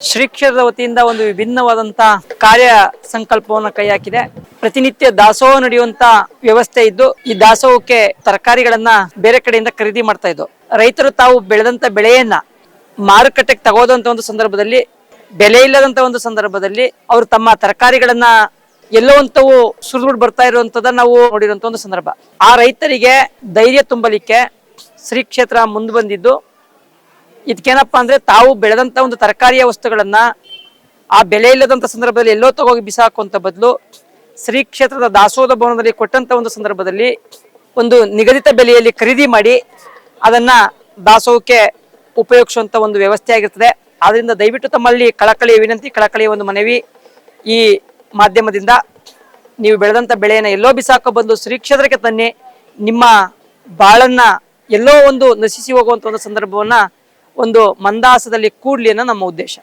ಶ್ರೀ ಕ್ಷೇತ್ರದ ವತಿಯಿಂದ ಒಂದು ವಿಭಿನ್ನವಾದಂತ ಕಾರ್ಯ ಸಂಕಲ್ಪವನ್ನು ಕೈ ಹಾಕಿದೆ. ಪ್ರತಿನಿತ್ಯ ದಾಸೋಹ ನಡೆಯುವಂತ ವ್ಯವಸ್ಥೆ ಇದ್ದು, ಈ ದಾಸೋಹಕ್ಕೆ ತರಕಾರಿಗಳನ್ನ ಬೇರೆ ಕಡೆಯಿಂದ ಖರೀದಿ ಮಾಡ್ತಾ ಇದ್ದು, ರೈತರು ತಾವು ಬೆಳೆದಂತ ಬೆಳೆಯನ್ನ ಮಾರುಕಟ್ಟೆಗೆ ತಗೋದಂತ ಒಂದು ಸಂದರ್ಭದಲ್ಲಿ ಬೆಲೆ ಇಲ್ಲದಂತ ಒಂದು ಸಂದರ್ಭದಲ್ಲಿ ಅವರು ತಮ್ಮ ತರಕಾರಿಗಳನ್ನ ಎಲ್ಲೋ ಅಂತವು ಸುರಿದ್ಬಿಟ್ಟು ಬರ್ತಾ ಇರುವಂತದ ನಾವು ನೋಡಿರುವಂತ ಒಂದು ಸಂದರ್ಭ. ಆ ರೈತರಿಗೆ ಧೈರ್ಯ ತುಂಬಲಿಕ್ಕೆ ಶ್ರೀ ಕ್ಷೇತ್ರ ಮುಂದೆ ಬಂದಿದ್ದು, ಇದಕ್ಕೇನಪ್ಪಾ ಅಂದ್ರೆ ತಾವು ಬೆಳೆದಂತ ಒಂದು ತರಕಾರಿಯ ವಸ್ತುಗಳನ್ನ ಆ ಬೆಲೆ ಇಲ್ಲದಂತ ಸಂದರ್ಭದಲ್ಲಿ ಎಲ್ಲೋ ತಗೋಗಿ ಬಿಸಾಕುವಂತ ಬದಲು ಶ್ರೀ ಕ್ಷೇತ್ರದ ದಾಸೋಹ ಭವನದಲ್ಲಿ ಕೊಟ್ಟಂತ ಒಂದು ಸಂದರ್ಭದಲ್ಲಿ ಒಂದು ನಿಗದಿತ ಬೆಲೆಯಲ್ಲಿ ಖರೀದಿ ಮಾಡಿ ಅದನ್ನ ದಾಸೋಹಕ್ಕೆ ಉಪಯೋಗಿಸುವಂತ ಒಂದು ವ್ಯವಸ್ಥೆ ಆಗಿರ್ತದೆ. ಆದ್ರಿಂದ ದಯವಿಟ್ಟು ತಮ್ಮಲ್ಲಿ ಕಳಕಳಿಯ ವಿನಂತಿ, ಕಳಕಳಿಯ ಒಂದು ಮನವಿ, ಈ ಮಾಧ್ಯಮದಿಂದ ನೀವು ಬೆಳೆದಂತ ಬೆಳೆಯನ್ನ ಎಲ್ಲೋ ಬಿಸಾಕೋ ಬದಲು ಶ್ರೀ ಕ್ಷೇತ್ರಕ್ಕೆ ತನ್ನಿ, ನಿಮ್ಮ ಬಾಳನ್ನ ಎಲ್ಲೋ ಒಂದು ನಶಿಸಿ ಹೋಗುವಂತ ಒಂದು ಸಂದರ್ಭವನ್ನ ಒಂದು ಮಂದಾಸದಲ್ಲಿ ಕೂಡ್ಲಿ ಅನ್ನೋ ನಮ್ಮ ಉದ್ದೇಶ.